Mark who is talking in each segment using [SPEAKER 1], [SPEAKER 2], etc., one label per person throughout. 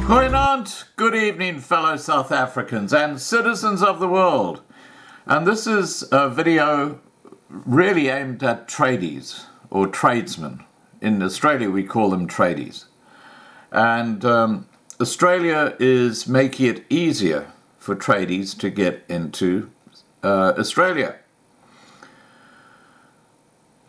[SPEAKER 1] Goeienaand, good evening fellow South Africans and citizens of the world. And this is a video really aimed at tradies or tradesmen. In Australia we call them tradies. And Australia is making it easier for tradies to get into Australia.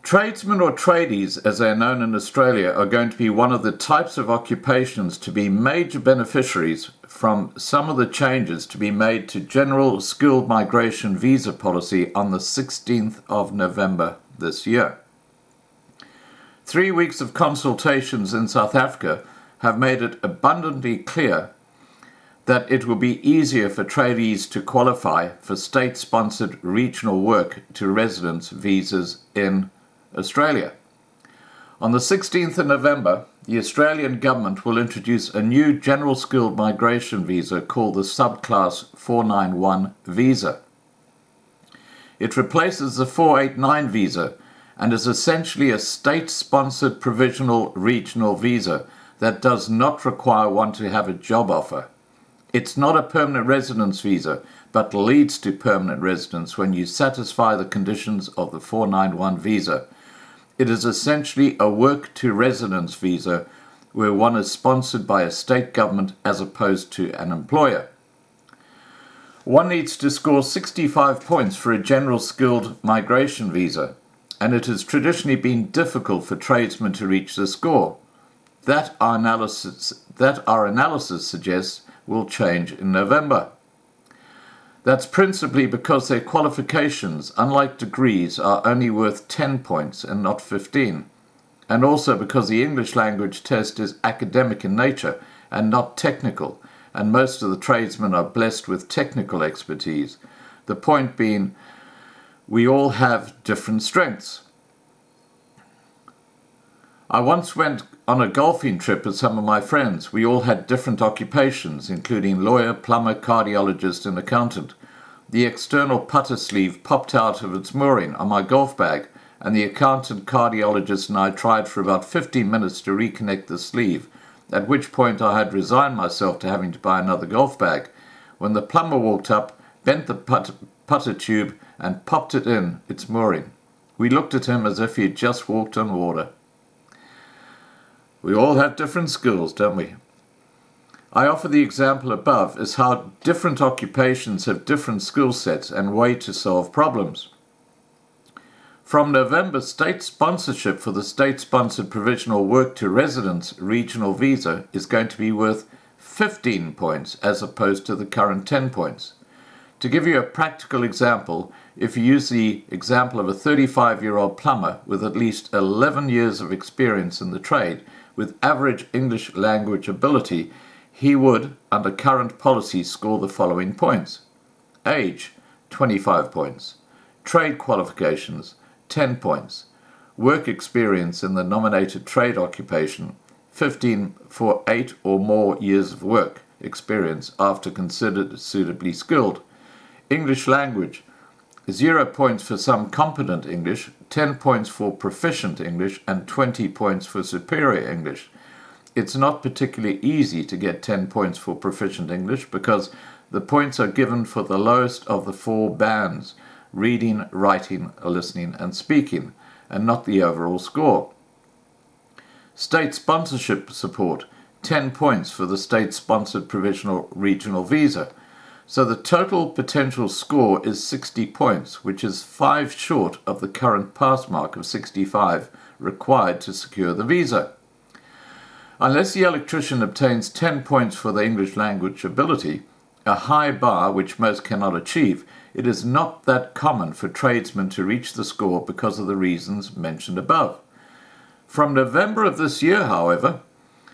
[SPEAKER 1] Tradesmen or tradies, as they are known in Australia, are going to be one of the types of occupations to be major beneficiaries from some of the changes to be made to General Skilled Migration Visa Policy on the 16th of November this year. 3 weeks of consultations in South Africa have made it abundantly clear that it will be easier for tradies to qualify for state-sponsored regional work to residence visas in Australia. On the 16th of November, the Australian government will introduce a new General Skilled Migration Visa called the Subclass 491 Visa. It replaces the 489 visa and is essentially a state-sponsored provisional regional visa that does not require one to have a job offer. It's not a permanent residence visa, but leads to permanent residence when you satisfy the conditions of the 491 visa. It is essentially a work-to-residence visa where one is sponsored by a state government as opposed to an employer. One needs to score 65 points for a general skilled migration visa, and it has traditionally been difficult for tradesmen to reach the score. That our analysis suggests will change in November. That's principally because their qualifications, unlike degrees, are only worth 10 points and not 15, and also because the English language test is academic in nature and not technical, and most of the tradesmen are blessed with technical expertise. The point being, we all have different strengths. I once went on a golfing trip with some of my friends. We all had different occupations, including lawyer, plumber, cardiologist, and accountant. The external putter sleeve popped out of its mooring on my golf bag, and the accountant, cardiologist, and I tried for about 15 minutes to reconnect the sleeve, at which point I had resigned myself to having to buy another golf bag, when the plumber walked up, bent the putter tube, and popped it in its mooring. We looked at him as if he had just walked on water. We all have different skills, don't we? I offer the example above as how different occupations have different skill sets and way to solve problems. From November, state sponsorship for the state-sponsored provisional work to residence regional visa is going to be worth 15 points as opposed to the current 10 points. To give you a practical example, if you use the example of a 35-year-old plumber with at least 11 years of experience in the trade, with average English language ability, he would, under current policy, score the following points. Age, 25 points. Trade qualifications, 10 points. Work experience in the nominated trade occupation, 15 for 8 or more years of work experience after considered suitably skilled. English language, 0 points for some competent English, 10 points for proficient English, and 20 points for superior English. It's not particularly easy to get 10 points for proficient English because the points are given for the lowest of the 4 bands, reading, writing, listening, and speaking, and not the overall score. State sponsorship support, 10 points for the state-sponsored provisional regional visa. So the total potential score is 60 points, which is 5 short of the current pass mark of 65 required to secure the visa. Unless the electrician obtains 10 points for the English language ability, a high bar which most cannot achieve, it is not that common for tradesmen to reach the score because of the reasons mentioned above. From November of this year, however,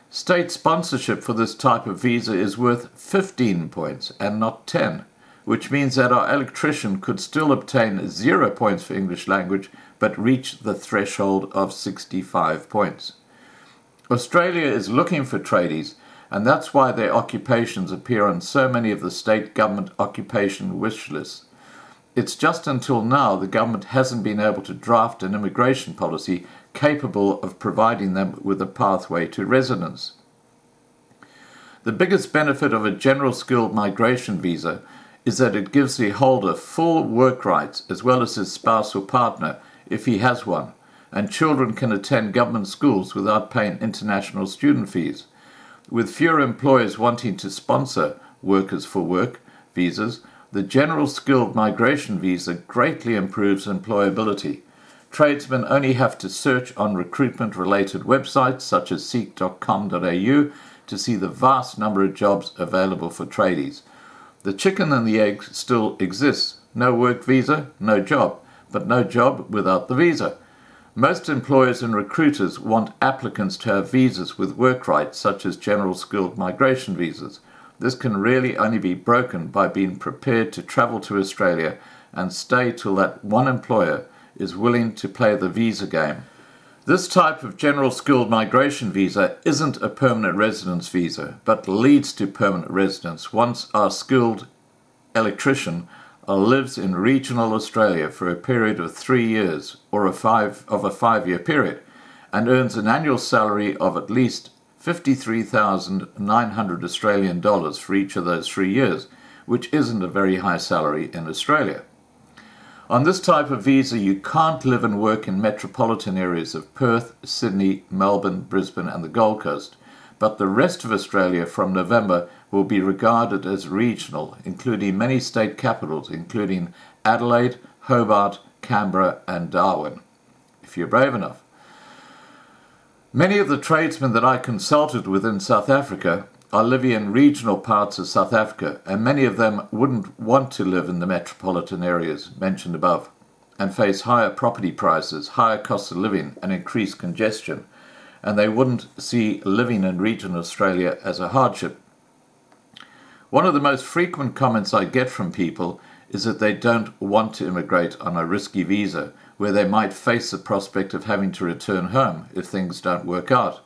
[SPEAKER 1] state sponsorship for this type of visa is worth 15 points and not 10, which means that our electrician could still obtain 0 points for English language but reach the threshold of 65 points. Australia is looking for tradies, and that's why their occupations appear on so many of the state government occupation wish lists. It's just until now the government hasn't been able to draft an immigration policy capable of providing them with a pathway to residence. The biggest benefit of a general skilled migration visa is that it gives the holder full work rights as well as his spouse or partner if he has one, and children can attend government schools without paying international student fees. With fewer employers wanting to sponsor workers for work visas, the general skilled migration visa greatly improves employability. Tradesmen only have to search on recruitment-related websites such as seek.com.au to see the vast number of jobs available for tradies. The chicken and the egg still exists. No work visa, no job, but no job without the visa. Most employers and recruiters want applicants to have visas with work rights, such as general skilled migration visas. This can really only be broken by being prepared to travel to Australia and stay till that one employer is willing to play the visa game. This type of general skilled migration visa isn't a permanent residence visa, but leads to permanent residence once our skilled electrician lives in regional Australia for a period of 3 years or a 5-year period and earns an annual salary of at least 53,900 Australian dollars for each of those 3 years, which isn't a very high salary in Australia. On this type of visa, you can't live and work in metropolitan areas of Perth, Sydney, Melbourne, Brisbane and the Gold Coast, but the rest of Australia from November will be regarded as regional, including many state capitals, including Adelaide, Hobart, Canberra and Darwin, if you're brave enough. Many of the tradesmen that I consulted with in South Africa are living in regional parts of South Africa, and many of them wouldn't want to live in the metropolitan areas mentioned above and face higher property prices, higher cost of living and increased congestion, and they wouldn't see living in regional Australia as a hardship. One of the most frequent comments I get from people is that they don't want to immigrate on a risky visa where they might face the prospect of having to return home if things don't work out.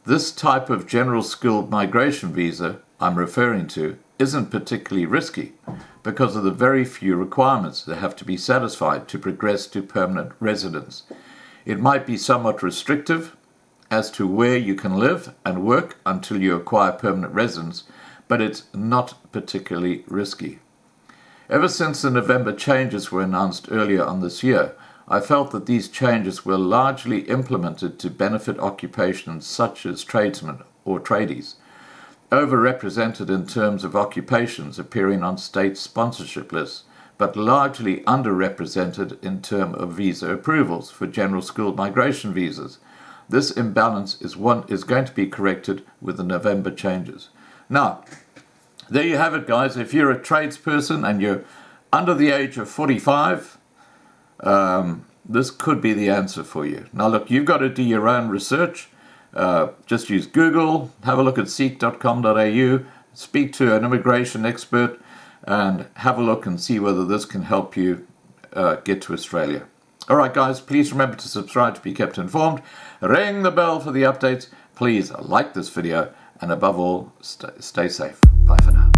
[SPEAKER 1] This type of general skilled migration visa I'm referring to isn't particularly risky because of the very few requirements that have to be satisfied to progress to permanent residence. It might be somewhat restrictive as to where you can live and work until you acquire permanent residence, but it's not particularly risky. Ever since the November changes were announced earlier on this year, I felt that these changes were largely implemented to benefit occupations such as tradesmen or tradies, overrepresented in terms of occupations appearing on state sponsorship lists, but largely underrepresented in terms of visa approvals for general skilled migration visas. This imbalance is going to be corrected with the November changes. Now, there you have it, guys. If you're a tradesperson and you're under the age of 45, this could be the answer for you. Now, look, you've got to do your own research. Just use Google, have a look at seek.com.au, speak to an immigration expert, and have a look and see whether this can help you get to Australia. All right, guys, please remember to subscribe to be kept informed. Ring the bell for the updates. Please like this video, and above all, stay safe. Bye for now.